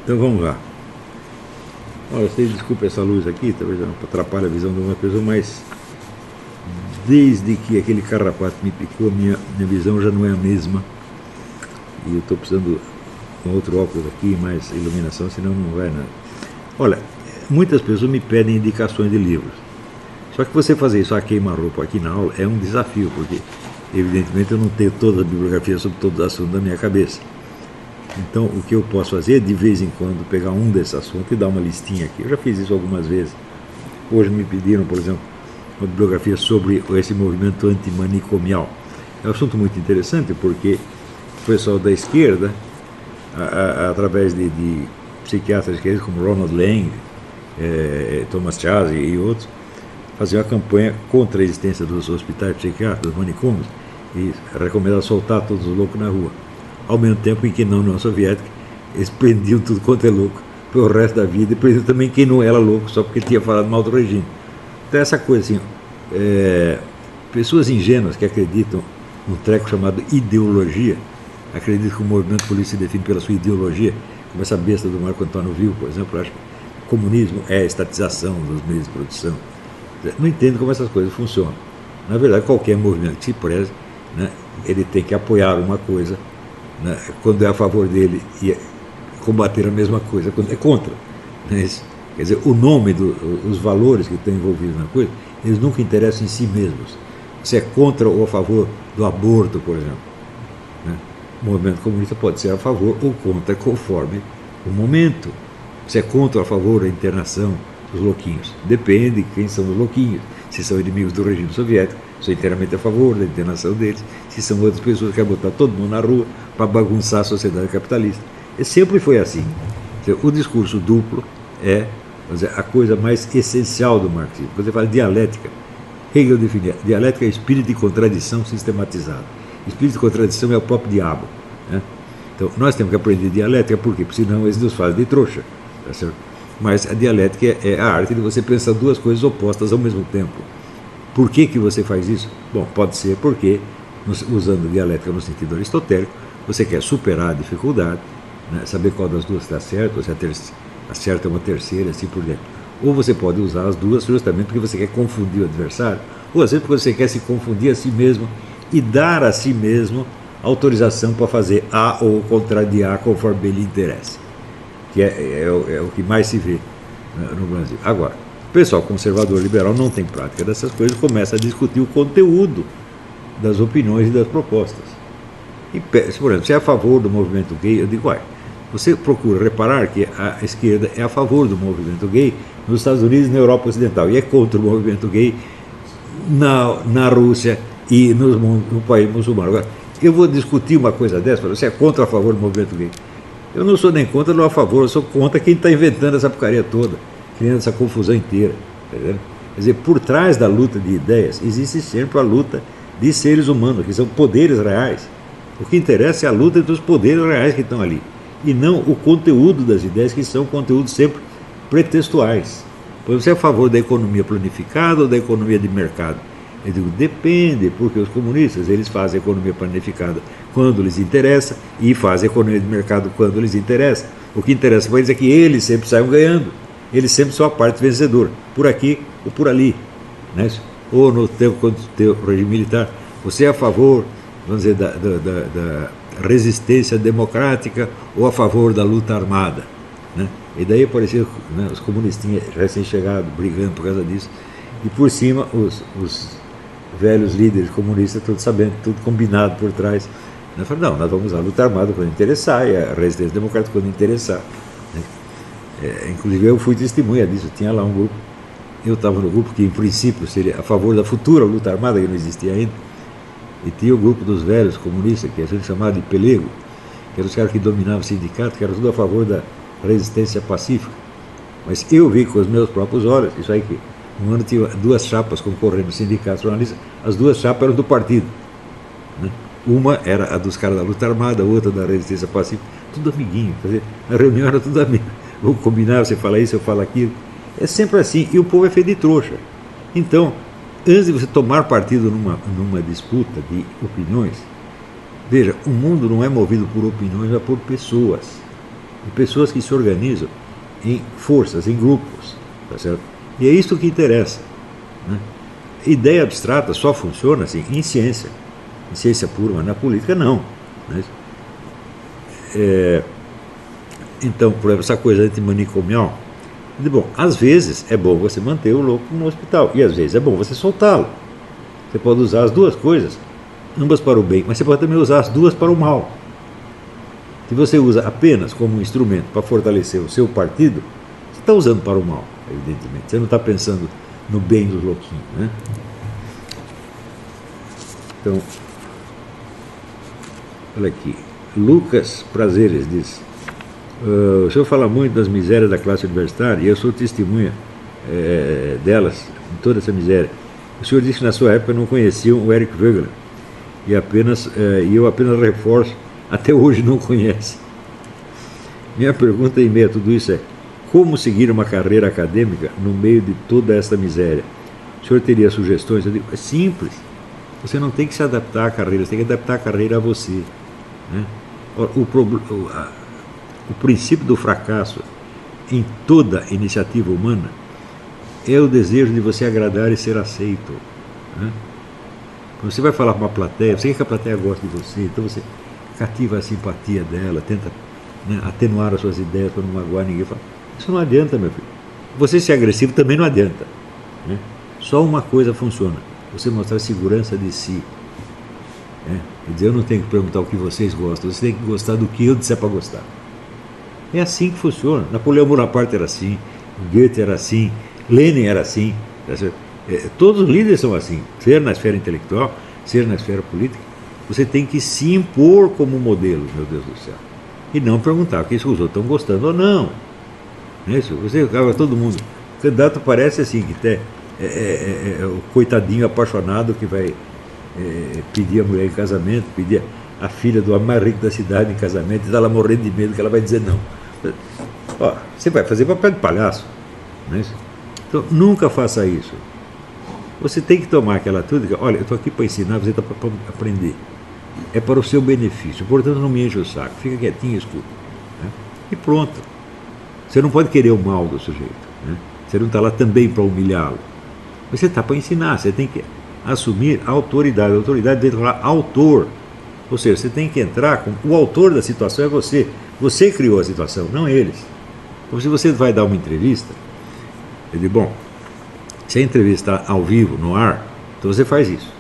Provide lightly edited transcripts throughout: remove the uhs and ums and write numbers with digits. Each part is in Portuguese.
Então vamos lá. Olha, vocês desculpem essa luz aqui, talvez não atrapalhe a visão de uma pessoa, mas desde que aquele carrapato me picou, minha visão já não é a mesma. E eu estou precisando de um outro óculos aqui, mais iluminação, senão não vai nada. Olha, muitas pessoas me pedem indicações de livros. Só que você fazer isso a queima-roupa aqui na aula é um desafio, porque evidentemente eu não tenho toda a bibliografia sobre todos os assuntos da minha cabeça. Então o que eu posso fazer é de vez em quando pegar um desses assuntos e dar uma listinha aqui. Eu já fiz isso algumas vezes. Hoje me pediram, por exemplo, uma bibliografia sobre esse movimento antimanicomial. É um assunto muito interessante porque o pessoal da esquerda, através de psiquiatras esquerdos como Ronald Lang, Thomas Chazzy e outros, faziam uma campanha contra a existência dos hospitais psiquiátricos, dos manicômios, e recomendavam soltar todos os loucos na rua. Ao mesmo tempo em que na União Soviética eles prendiam tudo quanto é louco pelo resto da vida, e prendiam também quem não era louco só porque tinha falado mal do regime. Então essa coisa assim, pessoas ingênuas que acreditam num treco chamado ideologia, acreditam que o movimento político se define pela sua ideologia, como essa besta do Marco Antônio Vil, por exemplo, acha que o comunismo é a estatização dos meios de produção. Não entendo como essas coisas funcionam. Na verdade, qualquer movimento que se preze, né, ele tem que apoiar uma coisa, né, quando é a favor dele, e combater a mesma coisa quando é contra. Né? Quer dizer, o nome, os valores que estão envolvidos na coisa, eles nunca interessam em si mesmos. Se é contra ou a favor do aborto, por exemplo. Né? O movimento comunista pode ser a favor ou contra, conforme o momento. Se é contra ou a favor da internação dos louquinhos. Depende de quem são os louquinhos. Se são inimigos do regime soviético, sou inteiramente a favor da internação deles. Se são outras pessoas que querem botar todo mundo na rua para bagunçar a sociedade capitalista. E sempre foi assim. O discurso duplo é a coisa mais essencial do marxismo. Quando você fala dialética, Hegel definia dialética é espírito de contradição sistematizado. Espírito de contradição é o próprio diabo. Né? Então nós temos que aprender dialética, por quê? Porque senão eles nos fazem de trouxa. Tá certo? Mas a dialética é a arte de você pensar duas coisas opostas ao mesmo tempo. Por que você faz isso? Bom, pode ser porque, usando dialética no sentido aristotélico, você quer superar a dificuldade, né, saber qual das duas está certo, ou se a certa é uma terceira, assim por diante. Ou você pode usar as duas justamente porque você quer confundir o adversário, ou às vezes porque você quer se confundir a si mesmo e dar a si mesmo autorização para fazer A ou o contrário de A conforme bem lhe interessa. Que é o que mais se vê, né, no Brasil. Agora, o pessoal conservador liberal não tem prática dessas coisas, começa a discutir o conteúdo das opiniões e das propostas. E, por exemplo, se é a favor do movimento gay, eu digo, você procura reparar que a esquerda é a favor do movimento gay nos Estados Unidos e na Europa Ocidental, e é contra o movimento gay na Rússia e no país muçulmano. Agora, eu vou discutir uma coisa dessa, você é contra ou a favor do movimento gay? Eu não sou nem contra nem a favor, eu sou contra quem está inventando essa porcaria toda, criando essa confusão inteira. Entendeu? Quer dizer, por trás da luta de ideias existe sempre a luta de seres humanos, que são poderes reais. O que interessa é a luta entre os poderes reais que estão ali, e não o conteúdo das ideias, que são conteúdos sempre pretextuais. Você é a favor da economia planificada ou da economia de mercado? Eu digo, depende, porque os comunistas eles fazem economia planificada quando lhes interessa e fazem economia de mercado quando lhes interessa. O que interessa para eles é que eles sempre saiam ganhando, eles sempre são a parte vencedora, por aqui ou por ali. Né? Ou no tempo, quando tem o regime militar, você é a favor, vamos dizer, da resistência democrática ou a favor da luta armada. Né? E daí apareciam, né, os comunistinhas recém-chegados brigando por causa disso, e por cima os velhos líderes comunistas, todos sabendo, tudo combinado por trás. Eu falei, não, nós vamos usar a luta armada quando interessar, e a resistência democrática quando interessar. Inclusive eu fui testemunha disso, tinha lá um grupo, eu estava no grupo que em princípio seria a favor da futura luta armada, que não existia ainda, e tinha o grupo dos velhos comunistas, que a gente chamava de pelego, que eram os caras que dominavam o sindicato, que eram tudo a favor da resistência pacífica. Mas eu vi com os meus próprios olhos, isso aí que um ano tinha duas chapas concorrendo no sindicato jornalista, as duas chapas eram do partido. Né? Uma era a dos caras da luta armada, a outra da resistência pacífica, tudo amiguinho. Quer dizer, a reunião era tudo amigo. Vamos combinar, você fala isso, eu falo aquilo. É sempre assim, e o povo é feito de trouxa. Então, antes de você tomar partido numa disputa de opiniões, veja, o mundo não é movido por opiniões, mas por pessoas. de pessoas que se organizam em forças, em grupos, tá certo? E é isso que interessa, né? Ideia abstrata só funciona assim em ciência pura, mas na política não, né? Então, por exemplo, essa coisa antimanicomial, bom, às vezes é bom você manter o louco no hospital, e às vezes é bom você soltá-lo. Você pode usar as duas coisas, ambas para o bem, mas você pode também usar as duas para o mal. Se você usa apenas como um instrumento para fortalecer o seu partido, você está usando para o mal, evidentemente. Você não está pensando no bem dos louquinhos, né? Então, olha aqui. Lucas Prazeres diz: o senhor fala muito das misérias da classe universitária, e eu sou testemunha delas, em toda essa miséria. O senhor disse que na sua época não conheciam o Eric Voegelin, e eu apenas reforço, até hoje não conhece. Minha pergunta em meio a tudo isso é: como seguir uma carreira acadêmica no meio de toda essa miséria? O senhor teria sugestões? Eu digo, é simples. Você não tem que se adaptar à carreira, você tem que adaptar a carreira a você, né? O princípio do fracasso em toda iniciativa humana é o desejo de você agradar e ser aceito, né? Quando você vai falar para uma plateia, você quer que a plateia goste de você, então você cativa a simpatia dela, tenta, né, atenuar as suas ideias para não magoar ninguém. Isso não adianta, meu filho. Você ser agressivo também não adianta, né? Só uma coisa funciona: você mostrar segurança de si, né? Quer dizer, eu não tenho que perguntar o que vocês gostam, você tem que gostar do que eu disser para gostar. É assim que funciona. Napoleão Bonaparte era assim, Goethe era assim, Lenin era assim. Todos os líderes são assim, seja na esfera intelectual, seja na esfera política. Você tem que se impor como modelo, meu Deus do céu, e não perguntar o que os outros estão gostando ou não. Não é isso? Você acaba todo mundo. O candidato parece assim, que até o coitadinho apaixonado que vai pedir a mulher em casamento, pedir a filha do homem mais rico da cidade em casamento, e está lá morrendo de medo que ela vai dizer não. Ó, você vai fazer papel de palhaço, não é isso? Então nunca faça isso. Você tem que tomar aquela atitude, olha, eu estou aqui para ensinar, você está para aprender. É para o seu benefício, portanto não me enche o saco, fica quietinho e escuta, né? E pronto. Você não pode querer o mal do sujeito, né? Você não está lá também para humilhá-lo. Você está para ensinar, você tem que assumir a autoridade. A autoridade deve falar autor. Ou seja, você tem que entrar com o autor da situação é você. Você criou a situação, não eles. Então, se você vai dar uma entrevista, eu digo, bom, se a entrevista está ao vivo, no ar, então você faz isso.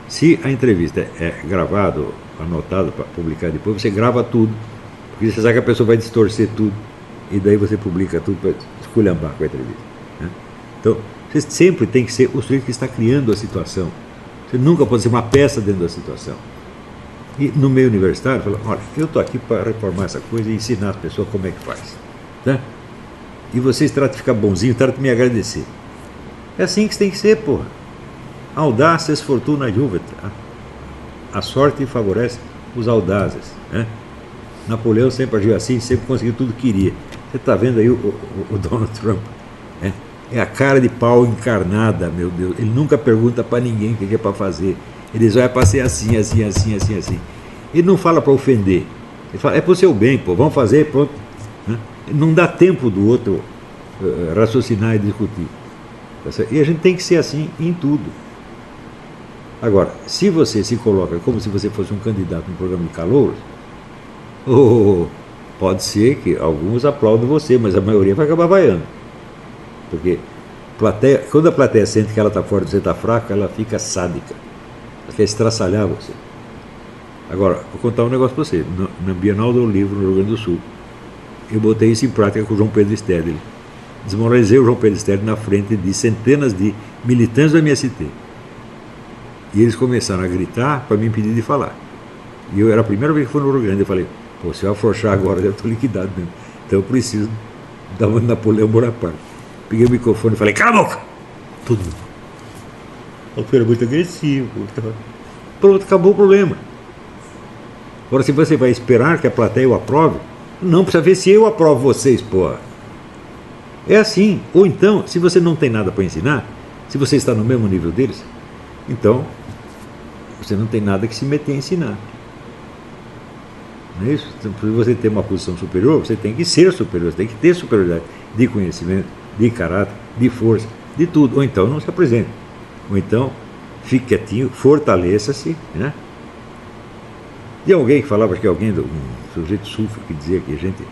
Se a entrevista é gravada, anotada para publicar depois, você grava tudo, porque você sabe que a pessoa vai distorcer tudo, e daí você publica tudo para esculhambar com a entrevista, né? Então, você sempre tem que ser o sujeito que está criando a situação. Você nunca pode ser uma peça dentro da situação. E no meio universitário, fala, olha, eu estou aqui para reformar essa coisa e ensinar as pessoas como é que faz, tá? E vocês tratam de ficar bonzinho, tratam de me agradecer. É assim que você tem que ser, porra. Audaces fortuna juvet. A sorte favorece os audazes, né? Napoleão sempre agiu assim, sempre conseguiu tudo que queria. Você está vendo aí o Donald Trump, né? É a cara de pau encarnada, meu Deus. Ele nunca pergunta para ninguém o que é para fazer. Ele diz, é para ser assim, assim, assim, assim, assim. Ele não fala para ofender. Ele fala, é para o seu bem, pô, vamos fazer, pronto, né? Não dá tempo do outro raciocinar e discutir. E a gente tem que ser assim em tudo. Agora, se você se coloca como se você fosse um candidato no programa de calouros, pode ser que alguns aplaudam você, mas a maioria vai acabar vaiando. Porque quando a plateia sente que ela está forte e você está fraco, ela fica sádica. Ela quer estraçalhar você. Agora, vou contar um negócio para você. Na Bienal do Livro, no Rio Grande do Sul, eu botei isso em prática com o João Pedro Stedley. Desmoralizei o João Pedro Stedley na frente de centenas de militantes do MST. E eles começaram a gritar para me impedir de falar. E eu era a primeira vez que fui no Rio Grande. Eu falei, pô, se eu afrouxar agora, eu estou liquidado mesmo. Então eu preciso dar uma de Napoleão Bonaparte. Peguei o microfone e falei, cala a boca! Todo mundo. Eu era muito agressivo. Pronto, acabou o problema. Agora, se você vai esperar que a plateia o aprove, não precisa ver se eu aprovo vocês, porra. É assim. Ou então, se você não tem nada para ensinar, se você está no mesmo nível deles, então você não tem nada que se meter a ensinar. Não é isso? Então, para você ter uma posição superior, você tem que ser superior, você tem que ter superioridade de conhecimento, de caráter, de força, de tudo. Ou então não se apresente. Ou então fique quietinho, fortaleça-se, né? E alguém que falava, acho que alguém, um sujeito sufo, que dizia que a gente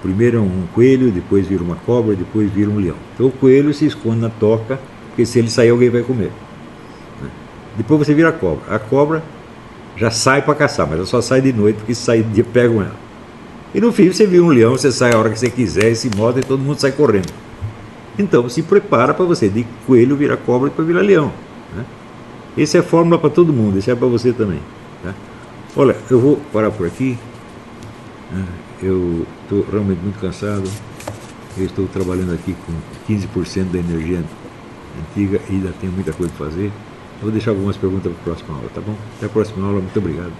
primeiro é um coelho, depois vira uma cobra, depois vira um leão. Então o coelho se esconde na toca, porque se ele sair alguém vai comer. Depois você vira a cobra. A cobra já sai para caçar, mas ela só sai de noite, porque se sair de dia pegam ela. E no fim você vira um leão, você sai a hora que você quiser, e se morde e todo mundo sai correndo. Então se prepara para você, de coelho vira cobra e depois vira leão. Né? Essa é a fórmula para todo mundo, essa é para você também. Tá? Olha, eu vou parar por aqui. Eu estou realmente muito cansado. Eu estou trabalhando aqui com 15% da energia antiga e ainda tenho muita coisa para fazer. Eu vou deixar algumas perguntas para a próxima aula, tá bom? Até a próxima aula, muito obrigado.